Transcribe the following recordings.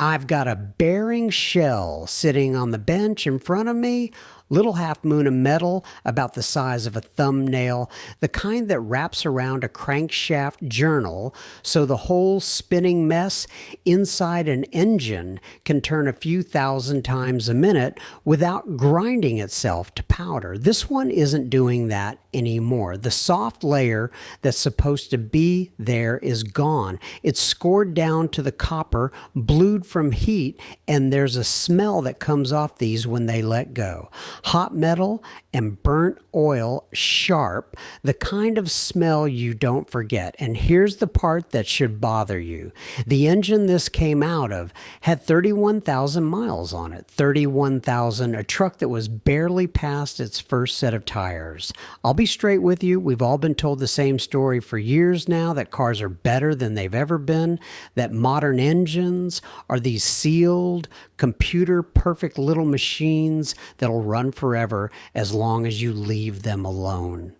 I've got a bearing shell sitting on the bench in front of me, little half moon of metal about the size of a thumbnail, the kind that wraps around a crankshaft journal so the whole spinning mess inside an engine can turn a few thousand times a minute without grinding itself to powder. This one isn't doing that anymore. The soft layer that's supposed to be there is gone. It's scored down to the copper, blued from heat, and there's a smell that comes off these when they let go. Hot metal and burnt oil, sharp, the kind of smell you don't forget. And here's the part that should bother you. The engine this came out of had 31,000 miles on it. 31,000, a truck that was barely past its first set of tires. I'll be straight with you. We've all been told the same story for years now, that cars are better than they've ever been, that modern engines are these sealed, computer perfect little machines that'll run forever as long as you leave them alone.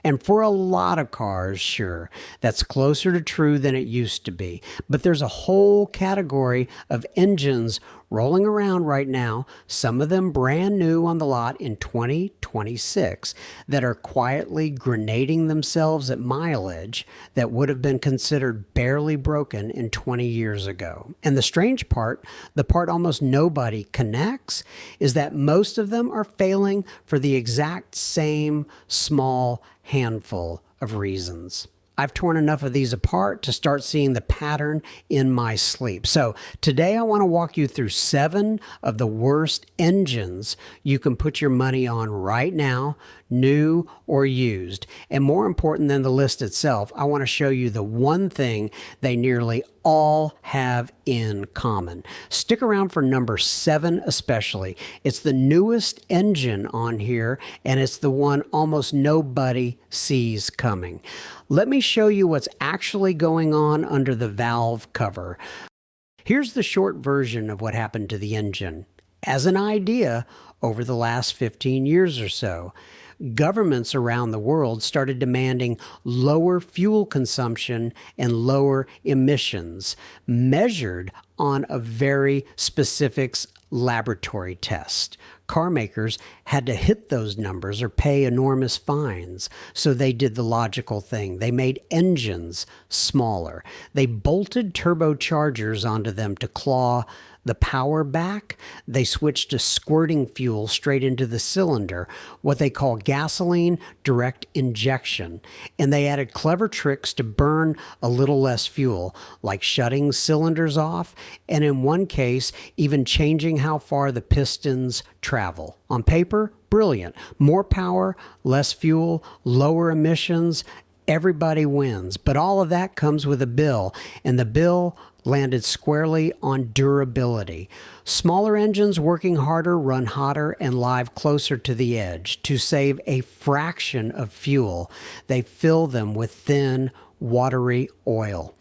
And for a lot of cars, sure, that's closer to true than it used to be. But there's a whole category of engines rolling around right now, some of them brand new on the lot in 2026, that are quietly grenading themselves at mileage that would have been considered barely broken in 20 years ago. And the strange part, the part almost nobody connects, is that most of them are failing for the exact same small handful of reasons. I've torn enough of these apart to start seeing the pattern in my sleep. So today I want to walk you through 7 of the worst engines you can put your money on right now, new or used. And more important than the list itself, I want to show you the one thing they nearly all have in common. Stick around for number 7 especially. It's the newest engine on here, and it's the one almost nobody sees coming. Let me show you what's actually going on under the valve cover. Here's the short version of what happened to the engine. As an idea, over the last 15 years or so, governments around the world started demanding lower fuel consumption and lower emissions, measured on a very specific laboratory test. Car makers had to hit those numbers or pay enormous fines, so they did the logical thing. They made engines smaller. They bolted turbochargers onto them to claw the power back. They switched to squirting fuel straight into the cylinder, what they call gasoline direct injection. And they added clever tricks to burn a little less fuel, like shutting cylinders off, and in one case, even changing how far the pistons travel. On paper, brilliant. More power, less fuel, lower emissions. Everybody wins. But all of that comes with a bill, and the bill landed squarely on durability. Smaller engines working harder run hotter and live closer to the edge. To save a fraction of fuel, they fill them with thin, watery oil.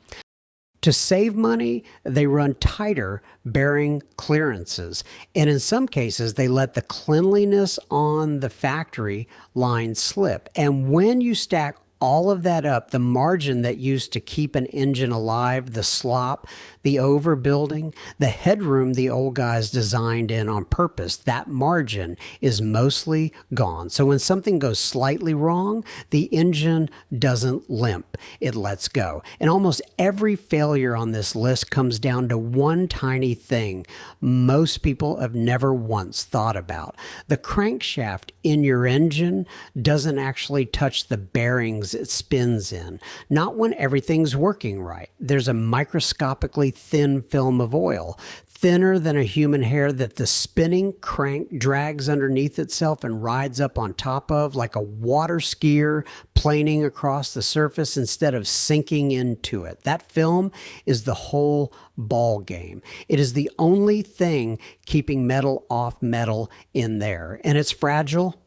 To save money, they run tighter bearing clearances. And in some cases, they let the cleanliness on the factory line slip. And when you stack all of that up, the margin that used to keep an engine alive, the slop, the overbuilding, the headroom the old guys designed in on purpose, that margin is mostly gone. So when something goes slightly wrong, the engine doesn't limp. It lets go. And almost every failure on this list comes down to one tiny thing most people have never once thought about. The crankshaft in your engine doesn't actually touch the bearings it spins in. Not when everything's working right. There's a microscopically thin film of oil, thinner than a human hair, that the spinning crank drags underneath itself and rides up on top of like a water skier planing across the surface instead of sinking into it. That film is the whole ball game. It is the only thing keeping metal off metal in there, and it's fragile.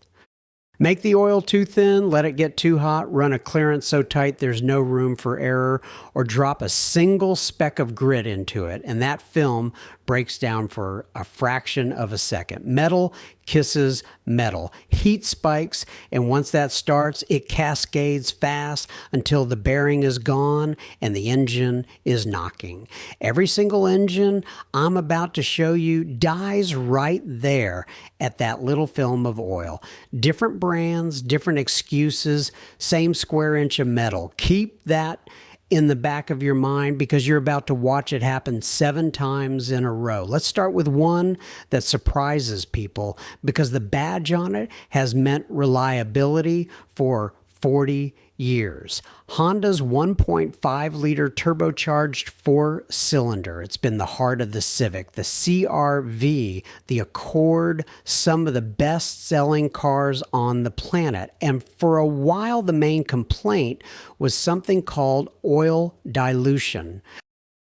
Make the oil too thin, let it get too hot, run a clearance so tight there's no room for error, or drop a single speck of grit into it, and that film breaks down for a fraction of a second. Metal kisses metal. Heat spikes, and once that starts, it cascades fast until the bearing is gone and the engine is knocking. Every single engine I'm about to show you dies right there at that little film of oil. Different brands, different excuses, same square inch of metal. Keep that in the back of your mind because you're about to watch it happen 7 times in a row. Let's start with one that surprises people because the badge on it has meant reliability for 40 years. Honda's 1.5-liter turbocharged 4-cylinder. It's been the heart of the Civic, the CR-V, the Accord, some of the best-selling cars on the planet. And for a while, the main complaint was something called oil dilution.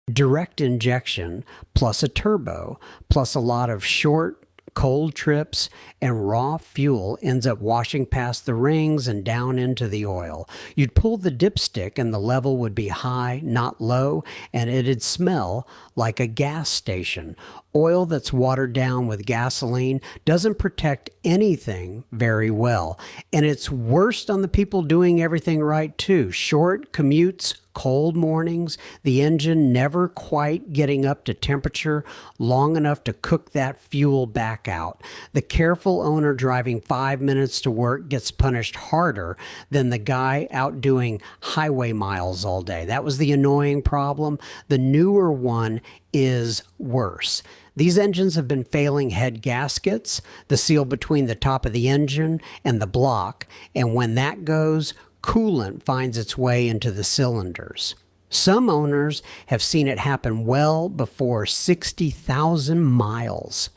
Direct injection plus a turbo plus a lot of short cold trips and raw fuel ends up washing past the rings and down into the oil. You'd pull the dipstick and the level would be high, not low, and it'd smell like a gas station. Oil that's watered down with gasoline doesn't protect anything very well. And it's worst on the people doing everything right too. Short commutes, cold mornings, the engine never quite getting up to temperature long enough to cook that fuel back out. The careful owner driving 5 minutes to work gets punished harder than the guy out doing highway miles all day. That was the annoying problem. The newer one is worse. These engines have been failing head gaskets, the seal between the top of the engine and the block, and when that goes, coolant finds its way into the cylinders. Some owners have seen it happen well before 60,000 miles.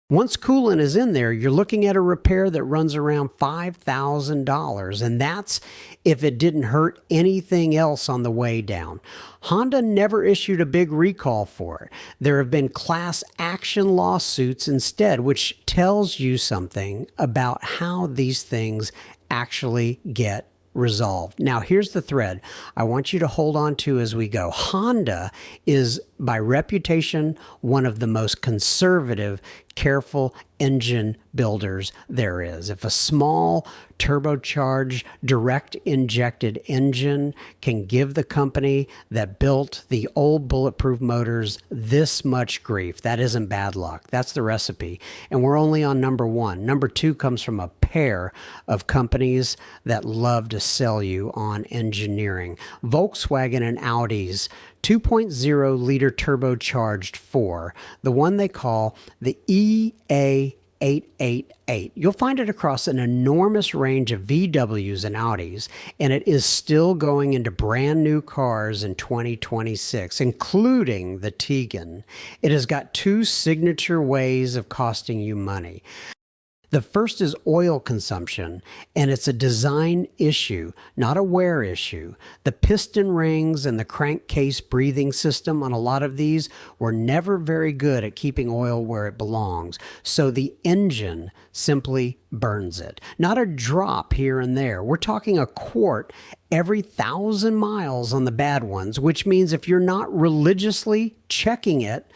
Once coolant is in there, you're looking at a repair that runs around $5,000, and that's if it didn't hurt anything else on the way down. Honda never issued a big recall for it. There have been class action lawsuits instead, which tells you something about how these things actually get resolved. Now, here's the thread I want you to hold on to as we go. Honda is, by reputation, one of the most conservative, careful engine builders there is. If a small turbocharged, direct injected engine can give the company that built the old bulletproof motors this much grief, that isn't bad luck. That's the recipe. And we're only on number 1. Number 2 comes from a pair of companies that love to sell you on engineering. Volkswagen and Audi's 2.0-liter turbocharged 4, the one they call the EA888. You'll find it across an enormous range of VWs and Audis, and it is still going into brand new cars in 2026, including the Tiggan. It has got 2 signature ways of costing you money. The first is oil consumption, and it's a design issue, not a wear issue. The piston rings and the crankcase breathing system on a lot of these were never very good at keeping oil where it belongs, so the engine simply burns it. Not a drop here and there. We're talking a quart every 1,000 miles on the bad ones, which means if you're not religiously checking it,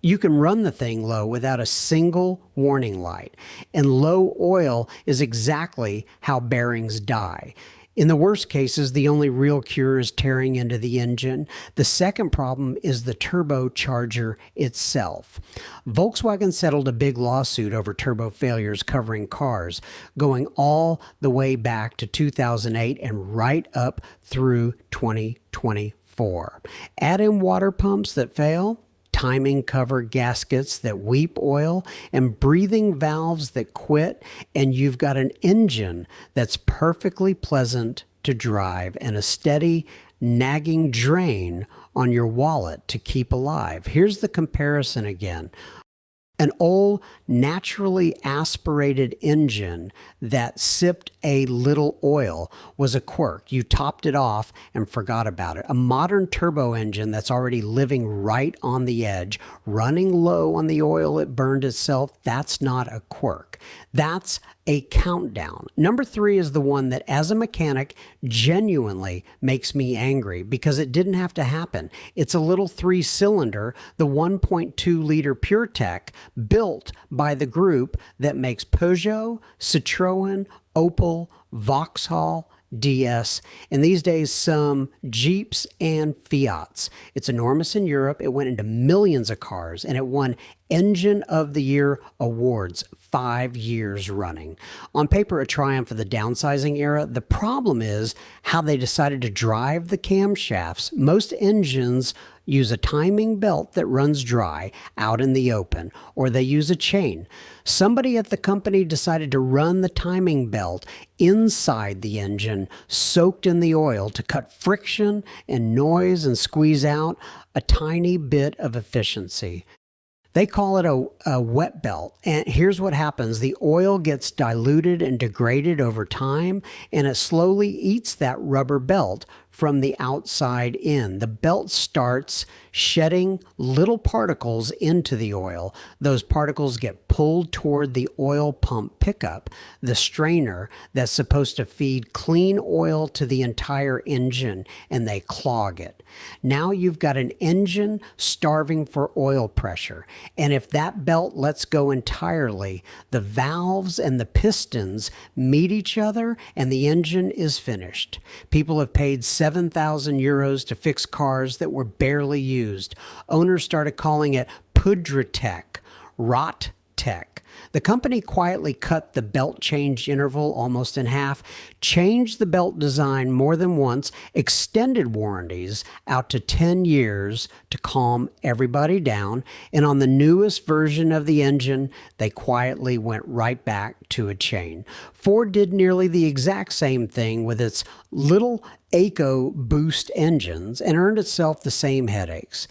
you can run the thing low without a single warning light. And low oil is exactly how bearings die. In the worst cases, the only real cure is tearing into the engine. The second problem is the turbocharger itself. Volkswagen settled a big lawsuit over turbo failures covering cars, going all the way back to 2008 and right up through 2024. Add in water pumps that fail, timing cover gaskets that weep oil, and breathing valves that quit, and you've got an engine that's perfectly pleasant to drive and a steady, nagging drain on your wallet to keep alive. Here's the comparison again. An old, naturally aspirated engine that sipped a little oil was a quirk. You topped it off and forgot about it. A modern turbo engine that's already living right on the edge, running low on the oil it burned itself, that's not a quirk. That's a countdown. Number 3 is the one that, as a mechanic, genuinely makes me angry because it didn't have to happen. It's a little 3-cylinder, the 1.2-liter PureTech, built by the group that makes Peugeot, Citroën, Opel, Vauxhall, DS, and these days some Jeeps and Fiats. It's enormous in Europe. It went into millions of cars, and it won Engine of the Year awards 5 years running. On paper, a triumph of the downsizing era. The problem is how they decided to drive the camshafts. Most engines use a timing belt that runs dry out in the open, or they use a chain. Somebody at the company decided to run the timing belt inside the engine, soaked in the oil, to cut friction and noise and squeeze out a tiny bit of efficiency. They call it a wet belt. And here's what happens. The oil gets diluted and degraded over time, and it slowly eats that rubber belt from the outside in. The belt starts shedding little particles into the oil. Those particles get pulled toward the oil pump pickup, the strainer that's supposed to feed clean oil to the entire engine, and they clog it. Now you've got an engine starving for oil pressure. And if that belt lets go entirely, the valves and the pistons meet each other and the engine is finished. People have paid 7,000 euros to fix cars that were barely used. Owners started calling it Pudratech, Rot Tech. The company quietly cut the belt change interval almost in half, changed the belt design more than once, extended warranties out to 10 years to calm everybody down, and on the newest version of the engine, they quietly went right back to a chain. Ford did nearly the exact same thing with its little EcoBoost engines and earned itself the same headaches.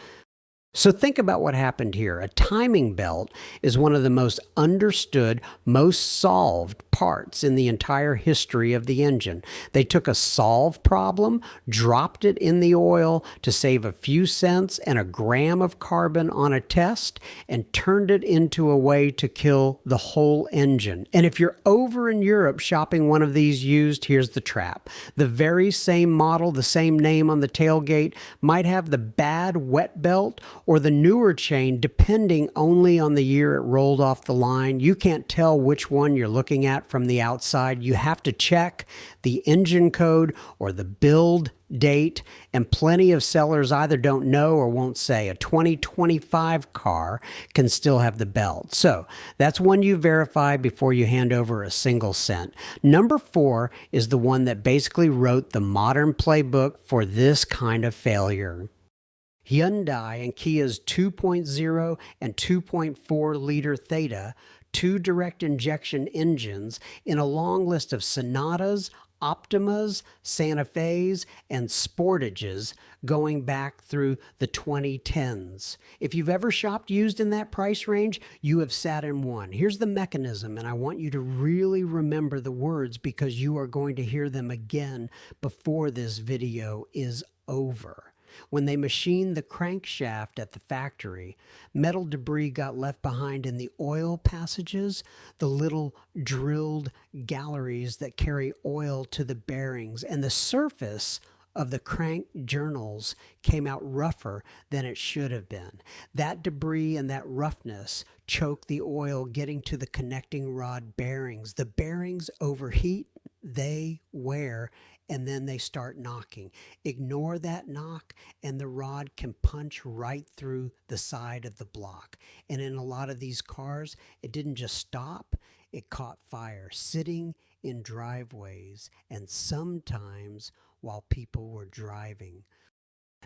So think about what happened here. A timing belt is one of the most understood, most solved parts in the entire history of the engine. They took a solved problem, dropped it in the oil to save a few cents and a gram of carbon on a test, and turned it into a way to kill the whole engine. And if you're over in Europe shopping one of these used, here's the trap. The very same model, the same name on the tailgate, might have the bad wet belt or the newer chain, depending only on the year it rolled off the line. You can't tell which one you're looking at from the outside. You have to check the engine code or the build date, and plenty of sellers either don't know or won't say. A 2025 car can still have the belt. So that's one you verify before you hand over a single cent. Number 4 is the one that basically wrote the modern playbook for this kind of failure. Hyundai and Kia's 2.0 and 2.4 liter Theta, 2 direct injection engines in a long list of Sonatas, Optimas, Santa Fe's, and Sportages going back through the 2010s. If you've ever shopped used in that price range, you have sat in one. Here's the mechanism, and I want you to really remember the words because you are going to hear them again before this video is over. When they machined the crankshaft at the factory, metal debris got left behind in the oil passages, the little drilled galleries that carry oil to the bearings, and the surface of the crank journals came out rougher than it should have been. That debris and that roughness choked the oil getting to the connecting rod bearings. The bearings overheat, they wear, and then they start knocking. Ignore that knock and the rod can punch right through the side of the block. And in a lot of these cars, it didn't just stop, it caught fire, sitting in driveways and sometimes while people were driving.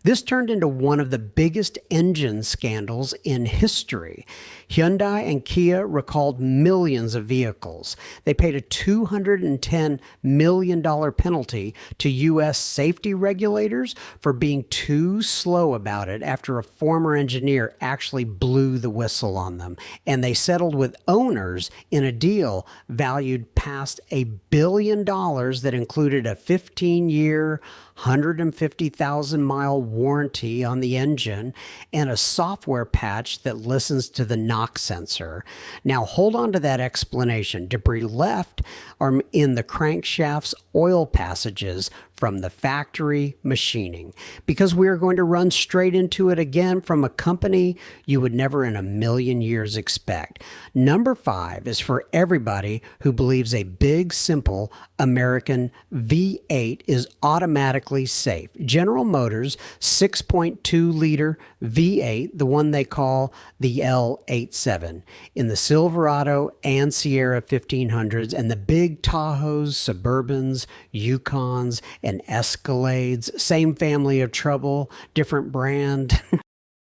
This turned into one of the biggest engine scandals in history. Hyundai and Kia recalled millions of vehicles. They paid a $210 million penalty to U.S. safety regulators for being too slow about it after a former engineer actually blew the whistle on them. And they settled with owners in a deal valued past $1 billion that included a 15-year, 150,000-mile warranty on the engine and a software patch that listens to the knock sensor. Now hold on to that explanation. Debris left are in the crankshaft's oil passages from the factory machining, because we are going to run straight into it again from a company you would never in a million years expect. Number 5 is for everybody who believes a big, simple American V8 is automatically safe. General Motors 6.2-liter V8, the one they call the L87, in the Silverado and Sierra 1500s and the big Tahoes, Suburbans, Yukons, and Escalades, same family of trouble, different brand.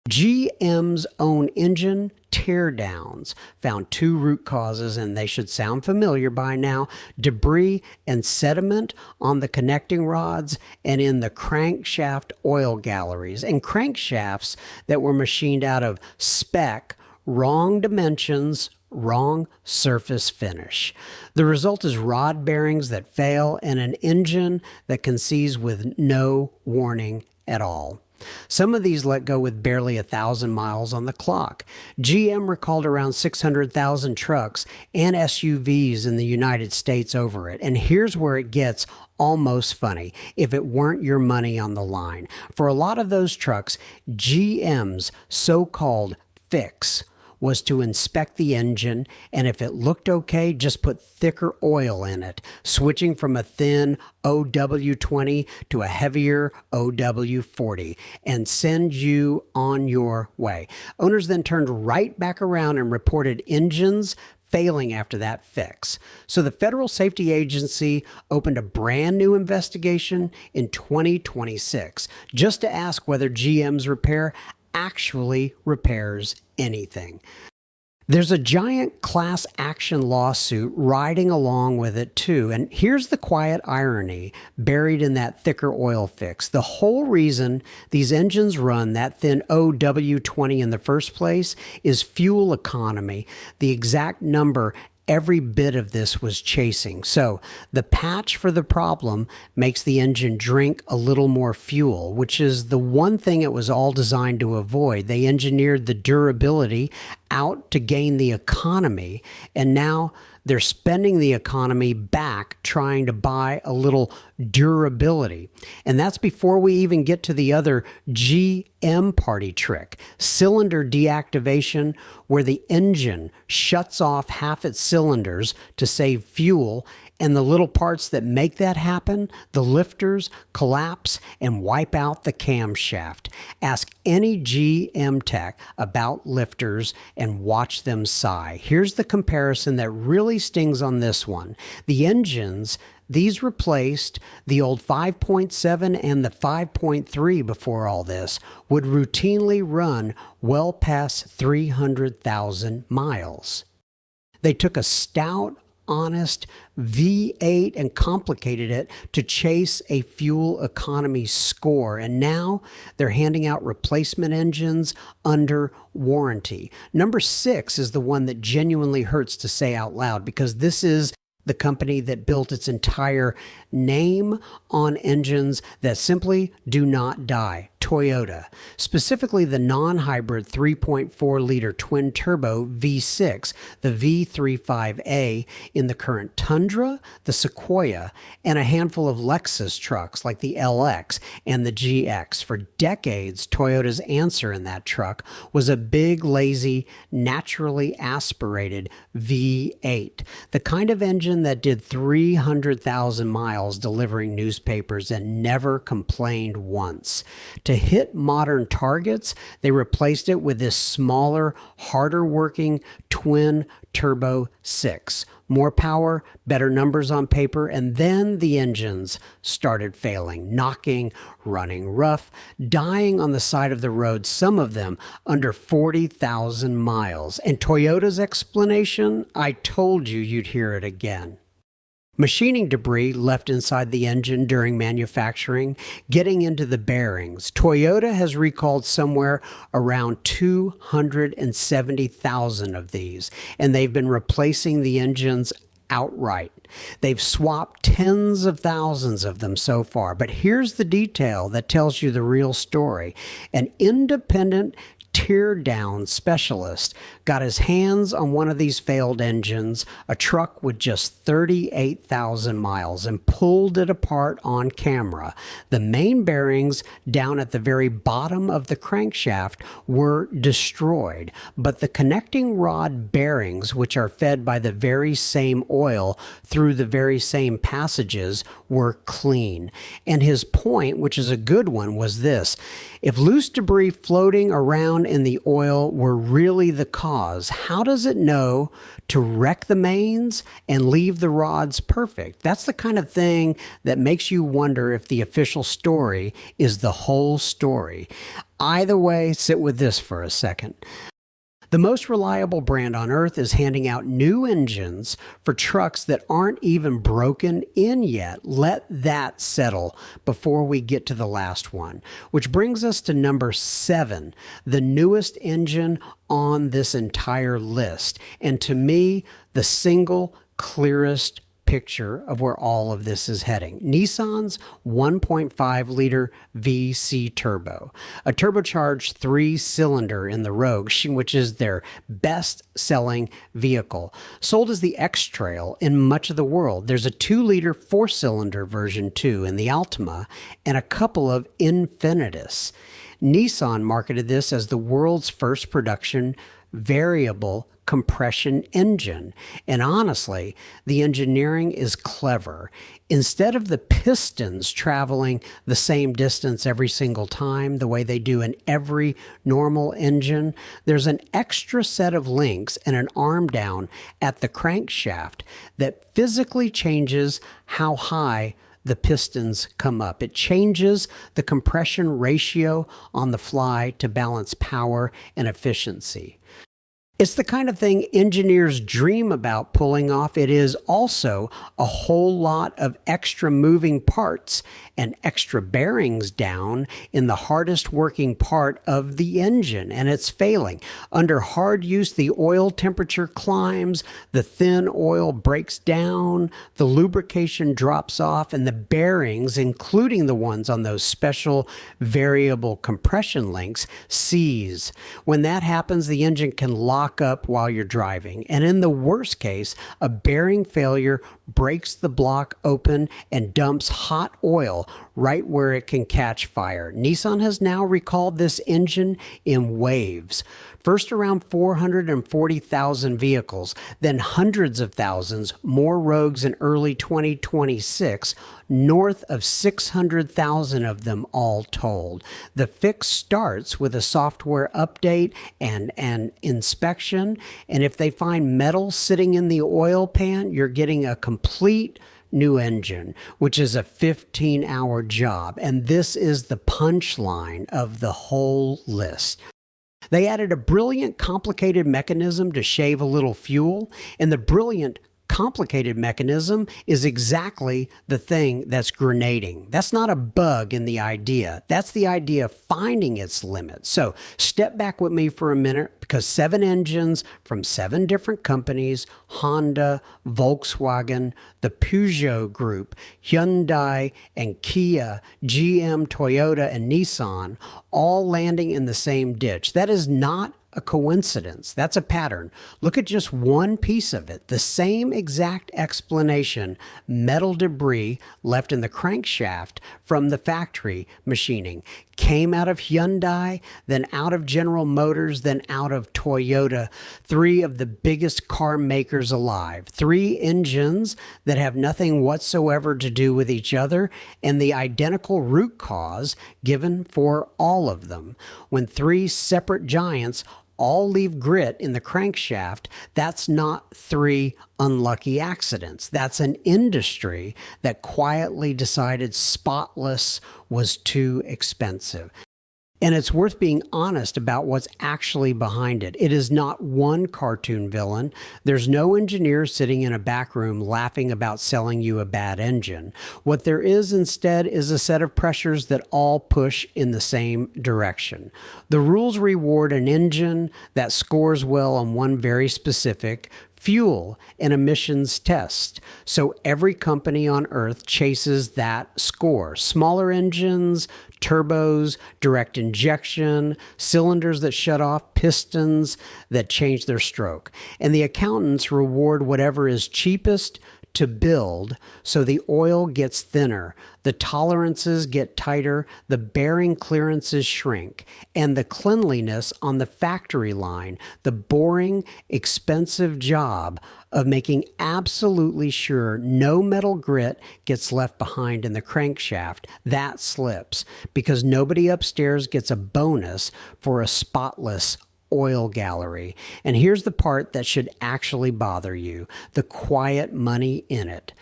GM's own engine teardowns found 2 root causes, and they should sound familiar by now: debris and sediment on the connecting rods and in the crankshaft oil galleries, and crankshafts that were machined out of spec, wrong dimensions, wrong surface finish. The result is rod bearings that fail and an engine that can seize with no warning at all. Some of these let go with barely 1,000 miles on the clock. GM recalled around 600,000 trucks and SUVs in the United States over it. And here's where it gets almost funny, if it weren't your money on the line. For a lot of those trucks, GM's so-called fix was to inspect the engine, and if it looked okay, just put thicker oil in it, switching from a thin OW20 to a heavier OW40, and send you on your way. Owners then turned right back around and reported engines failing after that fix. So the Federal Safety Agency opened a brand new investigation in 2026 just to ask whether GM's repair actually repairs anything. There's a giant class action lawsuit riding along with it too, and here's the quiet irony buried in that thicker oil fix. The whole reason these engines run that thin OW20 in the first place is fuel economy, the exact number every bit of this was chasing. So the patch for the problem makes the engine drink a little more fuel, which is the one thing it was all designed to avoid. They engineered the durability out to gain the economy, and now they're spending the economy back trying to buy a little durability. And that's before we even get to the other GM party trick, cylinder deactivation, where the engine shuts off half its cylinders to save fuel, and the little parts that make that happen, the lifters, collapse and wipe out the camshaft. Ask any GM tech about lifters and watch them sigh. Here's the comparison that really stings on this one. The engines, these replaced the old 5.7 and the 5.3 before all this, would routinely run well past 300,000 miles. They took a stout, honest V8 and complicated it to chase a fuel economy score, and now they're handing out replacement engines under warranty. Number 6 is the one that genuinely hurts to say out loud, because this is the company that built its entire name on engines that simply do not die. Toyota, specifically the non-hybrid 3.4-liter twin-turbo V6, the V35A in the current Tundra, the Sequoia, and a handful of Lexus trucks like the LX and the GX. For decades, Toyota's answer in that truck was a big, lazy, naturally aspirated V8, the kind of engine that did 300,000 miles delivering newspapers and never complained once. To hit modern targets, they replaced it with this smaller, harder working twin Turbo 6. More power, better numbers on paper, and then the engines started failing, knocking, running rough, dying on the side of the road, some of them under 40,000 miles. And Toyota's explanation? I told you you'd hear it again. Machining debris left inside the engine during manufacturing, getting into the bearings. Toyota has recalled somewhere around 270,000 of these, and they've been replacing the engines outright. They've swapped tens of thousands of them so far. But here's the detail that tells you the real story. An independent tear-down specialist got his hands on one of these failed engines, a truck with just 38,000 miles, and pulled it apart on camera. The main bearings down at the very bottom of the crankshaft were destroyed, but the connecting rod bearings, which are fed by the very same oil through the very same passages, were clean. And his point, which is a good one, was this: if loose debris floating around in the oil were really the cause, how does it know to wreck the mains and leave the rods perfect? That's the kind of thing that makes you wonder if the official story is the whole story. Either way, sit with this for a second. The most reliable brand on earth is handing out new engines for trucks that aren't even broken in yet. Let that settle before we get to the last one. Which brings us to number 7, the newest engine on this entire list. And to me, the single clearest picture of where all of this is heading. Nissan's 1.5-liter VC turbo, a turbocharged 3-cylinder in the Rogue, which is their best-selling vehicle, sold as the X-Trail in much of the world. There's a 2-liter 4-cylinder version too in the Altima, and a couple of Infinitus. Nissan marketed this as the world's first production variable compression engine. And honestly, the engineering is clever. Instead of the pistons traveling the same distance every single time, the way they do in every normal engine, there's an extra set of links and an arm down at the crankshaft that physically changes how high the pistons come up. It changes the compression ratio on the fly to balance power and efficiency. It's the kind of thing engineers dream about pulling off. It is also a whole lot of extra moving parts and extra bearings down in the hardest working part of the engine, and it's failing. Under hard use, the oil temperature climbs, the thin oil breaks down, the lubrication drops off, and the bearings, including the ones on those special variable compression links, seize. When that happens, the engine can lock up while you're driving. And in the worst case, a bearing failure breaks the block open and dumps hot oil right where it can catch fire. Nissan has now recalled this engine in waves. First around 440,000 vehicles, then hundreds of thousands, more Rogues in early 2026, north of 600,000 of them all told. The fix starts with a software update and an inspection, and if they find metal sitting in the oil pan, you're getting a complete new engine, which is a 15-hour job. And this is the punchline of the whole list. They added a brilliant, complicated mechanism to shave a little fuel, and the brilliant, complicated mechanism is exactly the thing that's grenading. That's not a bug in the idea. That's the idea finding its limits. So step back with me for a minute, because 7 engines from 7 different companies, Honda, Volkswagen, the Peugeot Group, Hyundai, and Kia, GM, Toyota, and Nissan, all landing in the same ditch. That is not a coincidence. That's a pattern. Look at just one piece of it. The same exact explanation: metal debris left in the crankshaft from the factory machining came out of Hyundai, then out of General Motors, then out of Toyota, 3 of the biggest car makers alive. 3 engines that have nothing whatsoever to do with each other, and the identical root cause given for all of them. When 3 separate giants all leave grit in the crankshaft, that's not 3 unlucky accidents. That's an industry that quietly decided spotless was too expensive. And it's worth being honest about what's actually behind it. It is not one cartoon villain. There's no engineer sitting in a back room laughing about selling you a bad engine. What there is instead is a set of pressures that all push in the same direction. The rules reward an engine that scores well on one very specific fuel and emissions test. So every company on earth chases that score. Smaller engines, turbos, direct injection, cylinders that shut off, pistons that change their stroke. And the accountants reward whatever is cheapest to build, so the oil gets thinner, the tolerances get tighter, the bearing clearances shrink, and the cleanliness on the factory line, the boring, expensive job of making absolutely sure no metal grit gets left behind in the crankshaft, that slips, because nobody upstairs gets a bonus for a spotless oil gallery. And here's the part that should actually bother you: the quiet money in it.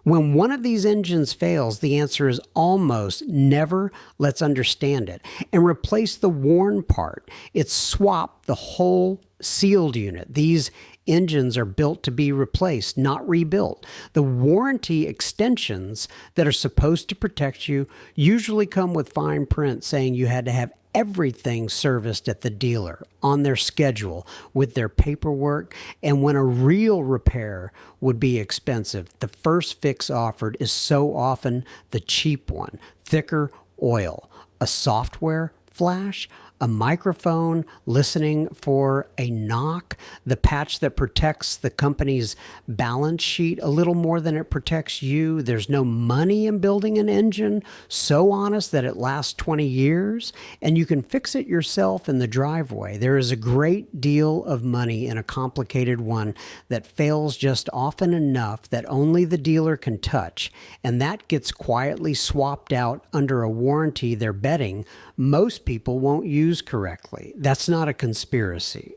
When one of these engines fails, the answer is almost never "let's understand it" and replace the worn part. It's swap the whole sealed unit. These engines are built to be replaced, not rebuilt. The warranty extensions that are supposed to protect you usually come with fine print saying you had to have everything serviced at the dealer on their schedule with their paperwork. And when a real repair would be expensive, the first fix offered is so often the cheap one: thicker oil, a software flash, a microphone listening for a knock, the patch that protects the company's balance sheet a little more than it protects you. There's no money in building an engine so honest that it lasts 20 years, and you can fix it yourself in the driveway. There is a great deal of money in a complicated one that fails just often enough that only the dealer can touch, and that gets quietly swapped out under a warranty they're betting most people won't use correctly. That's not a conspiracy.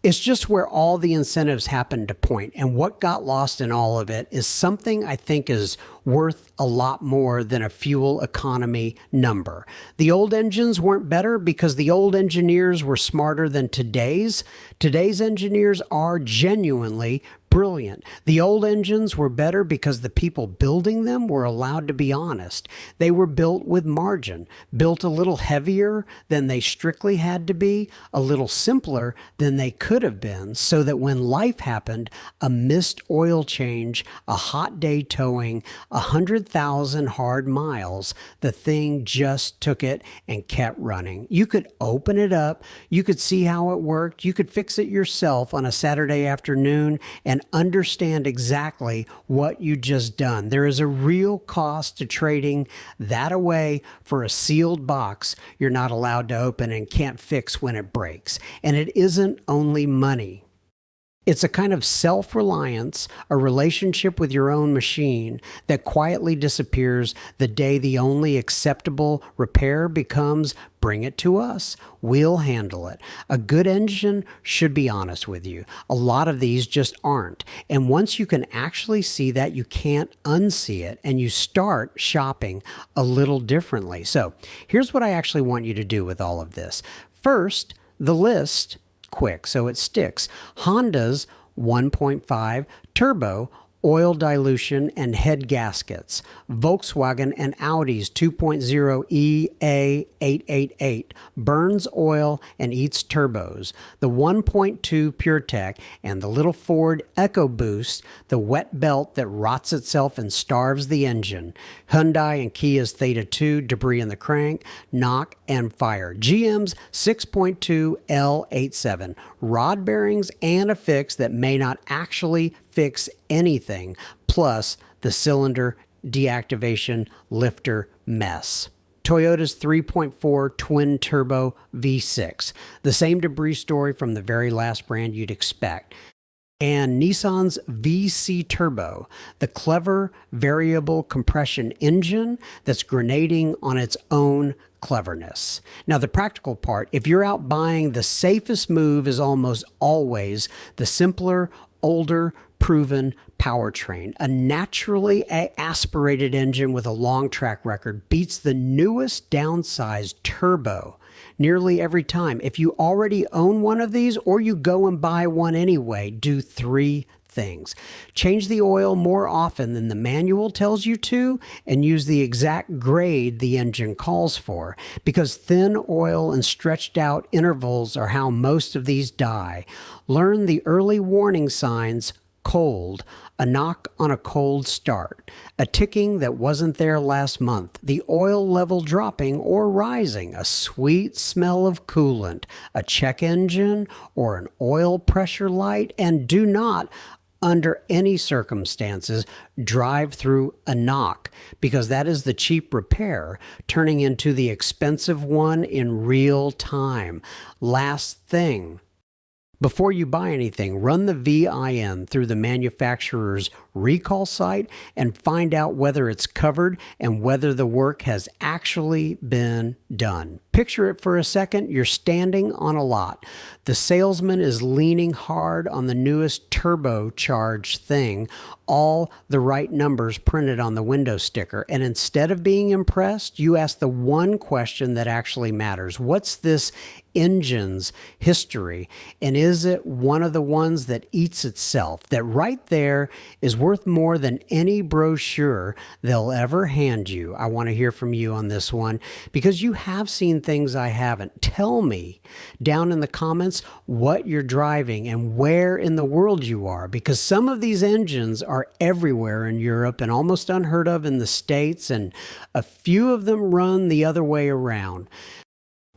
It's just where all the incentives happen to point, and what got lost in all of it is something I think is worth a lot more than a fuel economy number. The old engines weren't better because the old engineers were smarter than today's. Today's engineers are genuinely brilliant. The old engines were better because the people building them were allowed to be honest. They were built with margin, built a little heavier than they strictly had to be, a little simpler than they could have been, so that when life happened, a missed oil change, a hot day towing, 100,000 hard miles, the thing just took it and kept running. You could open it up, you could see how it worked, you could fix it yourself on a Saturday afternoon and understand exactly what you just done. There is a real cost to trading that away for a sealed box you're not allowed to open and can't fix when it breaks. And it isn't only money. It's a kind of self-reliance, a relationship with your own machine that quietly disappears the day the only acceptable repair becomes, bring it to us, we'll handle it. A good engine should be honest with you. A lot of these just aren't. And once you can actually see that, you can't unsee it, and you start shopping a little differently. So here's what I actually want you to do with all of this. First, the list, quick so it sticks. Honda's 1.5 turbo, oil dilution and head gaskets. Volkswagen and Audi's 2.0 EA888 burns oil and eats turbos. The 1.2 PureTech and the little Ford EcoBoost, the wet belt that rots itself and starves the engine. Hyundai and Kia's Theta II, debris in the crank, knock and fire. GM's 6.2 L87, rod bearings and a fix that may not actually fix anything, plus the cylinder deactivation lifter mess. Toyota's 3.4 twin turbo V6, the same debris story from the very last brand you'd expect. And Nissan's VC Turbo, the clever variable compression engine that's grenading on its own cleverness. Now, the practical part, if you're out buying, the safest move is almost always the simpler, older, proven powertrain. A naturally aspirated engine with a long track record beats the newest downsized turbo nearly every time. If you already own one of these or you go and buy one anyway, do three things. Change the oil more often than the manual tells you to, and use the exact grade the engine calls for, because thin oil and stretched out intervals are how most of these die. Learn the early warning signs: cold, a knock on a cold start, a ticking that wasn't there last month, the oil level dropping or rising, a sweet smell of coolant, a check engine, or an oil pressure light. And do not, under any circumstances, drive through a knock, because that is the cheap repair turning into the expensive one in real time. Last thing, before you buy anything, run the VIN through the manufacturer's recall site and find out whether it's covered and whether the work has actually been done. Picture it for a second. You're standing on a lot. The salesman is leaning hard on the newest turbocharged thing, all the right numbers printed on the window sticker. And instead of being impressed, you ask the one question that actually matters. What's this engine's history? And is it one of the ones that eats itself? That right there is worth more than any brochure they'll ever hand you. I want to hear from you on this one, because you have seen things I haven't. Tell me down in the comments what you're driving and where in the world you are, because some of these engines are everywhere in Europe and almost unheard of in the States, and a few of them run the other way around.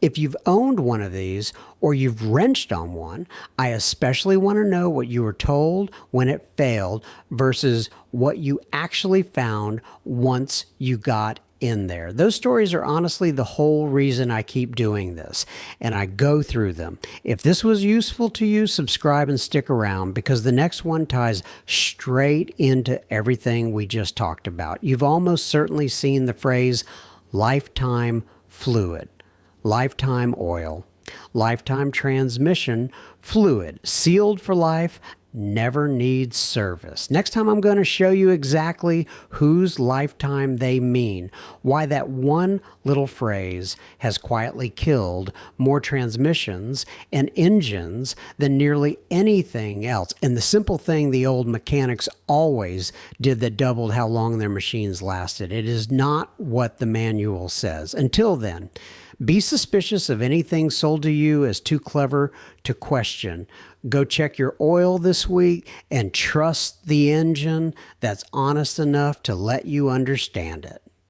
If you've owned one of these or you've wrenched on one, I especially want to know what you were told when it failed versus what you actually found once you got in there. Those stories are honestly the whole reason I keep doing this, and I go through them. If this was useful to you, subscribe and stick around, because the next one ties straight into everything we just talked about. You've almost certainly seen the phrase lifetime fluid, lifetime oil, lifetime transmission fluid, sealed for life, never needs service. Next time I'm going to show you exactly whose lifetime they mean, why that one little phrase has quietly killed more transmissions and engines than nearly anything else, and the simple thing the old mechanics always did that doubled how long their machines lasted. It is not what the manual says. Until then, be suspicious of anything sold to you as too clever to question. Go check your oil this week and trust the engine that's honest enough to let you understand it.